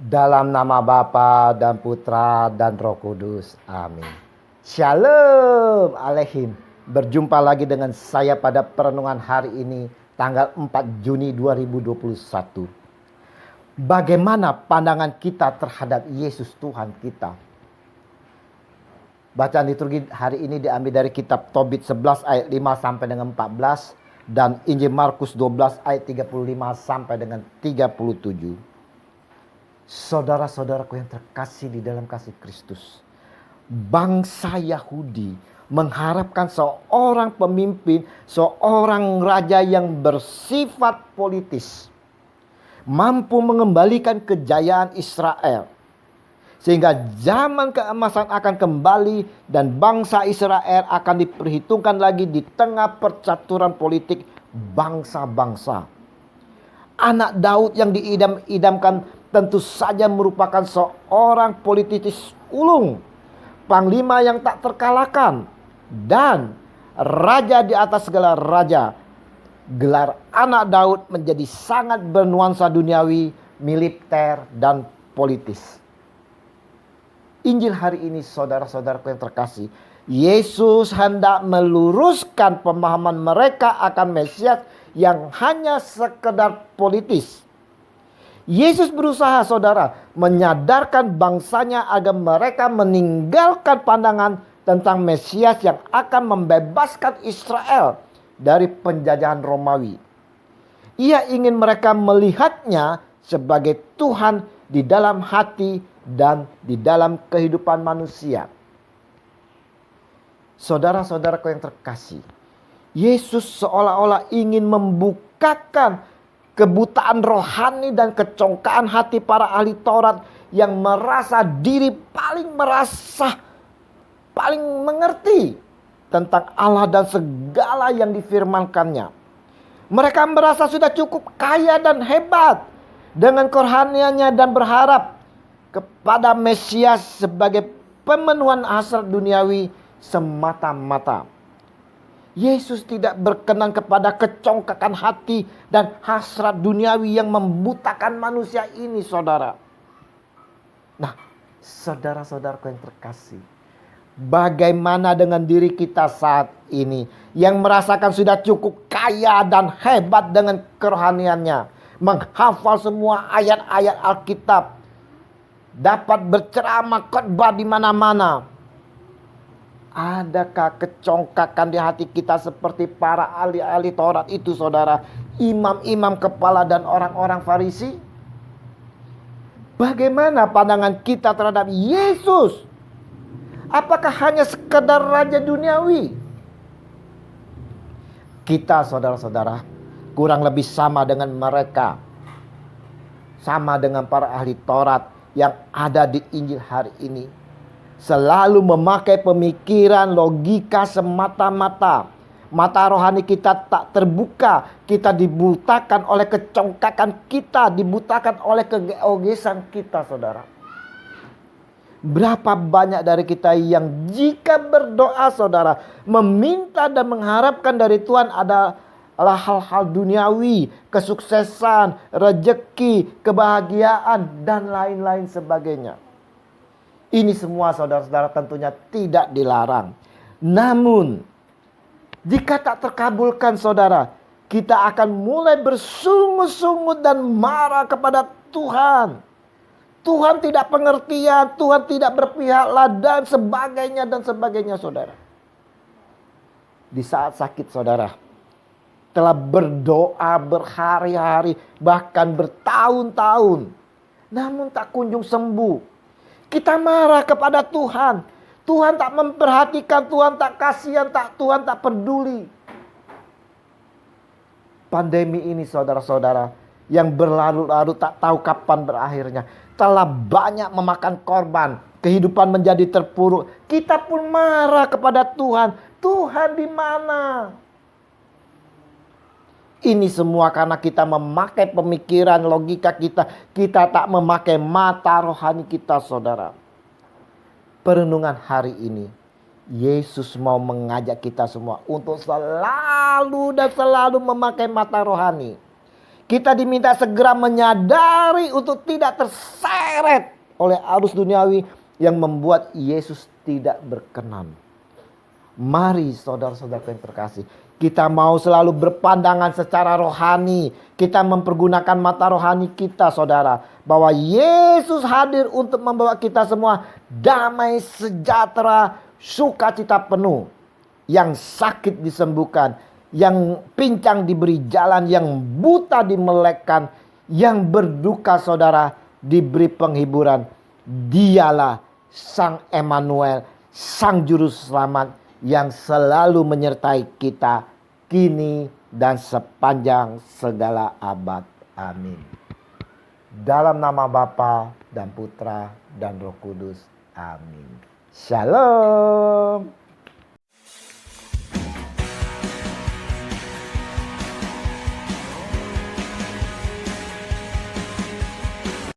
Dalam nama Bapa dan Putra dan Roh Kudus. Amin. Shalom Aleihim. Berjumpa lagi dengan saya pada perenungan hari ini, tanggal 4 Juni 2021. Bagaimana pandangan kita terhadap Yesus Tuhan kita? Bacaan liturgi hari ini diambil dari kitab Tobit 11 ayat 5 sampai dengan 14 dan Injil Markus 12 ayat 35 sampai dengan 37. Saudara-saudaraku yang terkasih di dalam kasih Kristus, bangsa Yahudi mengharapkan seorang pemimpin, seorang raja yang bersifat politis, mampu mengembalikan kejayaan Israel, sehingga zaman keemasan akan kembali dan bangsa Israel akan diperhitungkan lagi di tengah percaturan politik bangsa-bangsa. Anak Daud yang diidam-idamkan tentu saja merupakan seorang politikus ulung, panglima yang tak terkalahkan, dan raja di atas segala raja. Gelar anak Daud menjadi sangat bernuansa duniawi, militer, dan politis. Injil hari ini, saudara-saudaraku yang terkasih, Yesus hendak meluruskan pemahaman mereka akan Mesias yang hanya sekedar politis. Yesus berusaha, saudara, menyadarkan bangsanya agar mereka meninggalkan pandangan tentang Mesias yang akan membebaskan Israel dari penjajahan Romawi. Ia ingin mereka melihatnya sebagai Tuhan di dalam hati dan di dalam kehidupan manusia. Saudara-saudaraku yang terkasih, Yesus seolah-olah ingin membukakan kebutaan rohani dan kecongkaan hati para ahli Taurat yang merasa diri paling mengerti tentang Allah dan segala yang difirmankannya. Mereka merasa sudah cukup kaya dan hebat dengan kerohaniannya dan berharap kepada Mesias sebagai pemenuhan hasrat duniawi semata-mata. Yesus tidak berkenan kepada kecongkakan hati dan hasrat duniawi yang membutakan manusia ini, saudara. Nah, saudara-saudaraku yang terkasih, bagaimana dengan diri kita saat ini yang merasakan sudah cukup kaya dan hebat dengan kerohaniannya, menghafal semua ayat-ayat Alkitab, dapat berceramah khotbah di mana-mana? Adakah kecongkakan di hati kita seperti para ahli-ahli Taurat itu, saudara? Imam-imam kepala dan orang-orang Farisi? Bagaimana pandangan kita terhadap Yesus? Apakah hanya sekedar raja duniawi? Kita, saudara-saudara, kurang lebih sama dengan mereka. Sama dengan para ahli Taurat yang ada di Injil hari ini. Selalu memakai pemikiran logika semata-mata. Mata rohani kita tak terbuka. Kita dibutakan oleh kecongkakan kita. Dibutakan oleh kegeogesan kita, saudara. Berapa banyak dari kita yang jika berdoa, saudara, meminta dan mengharapkan dari Tuhan adalah hal-hal duniawi, kesuksesan, rezeki, kebahagiaan, dan lain-lain sebagainya. Ini semua, saudara-saudara, tentunya tidak dilarang. Namun, jika tak terkabulkan, saudara, kita akan mulai bersungut-sungut dan marah kepada Tuhan. Tuhan tidak pengertian, Tuhan tidak berpihaklah, dan sebagainya, saudara. Di saat sakit, saudara, telah berdoa berhari-hari, bahkan bertahun-tahun, namun tak kunjung sembuh. Kita marah kepada Tuhan. Tuhan tak memperhatikan, Tuhan tak kasihan, Tuhan tak peduli. Pandemi ini, saudara-saudara, yang berlarut-larut tak tahu kapan berakhirnya, telah banyak memakan korban. Kehidupan menjadi terpuruk. Kita pun marah kepada Tuhan. Tuhan di mana? Ini semua karena kita memakai pemikiran logika kita. Kita tak memakai mata rohani kita, saudara. Perenungan hari ini, Yesus mau mengajak kita semua untuk selalu dan selalu memakai mata rohani. Kita diminta segera menyadari untuk tidak terseret oleh arus duniawi yang membuat Yesus tidak berkenan. Mari saudara-saudara yang terkasih, kita mau selalu berpandangan secara rohani. Kita mempergunakan mata rohani kita, saudara, bahwa Yesus hadir untuk membawa kita semua damai sejahtera, sukacita penuh. Yang sakit disembuhkan, yang pincang diberi jalan, yang buta dimelekkan, yang berduka saudara diberi penghiburan. Dialah Sang Emmanuel, Sang Juru Selamat yang selalu menyertai kita kini dan sepanjang segala abad. Amin. Dalam nama Bapa dan Putra dan Roh Kudus. Amin. Shalom.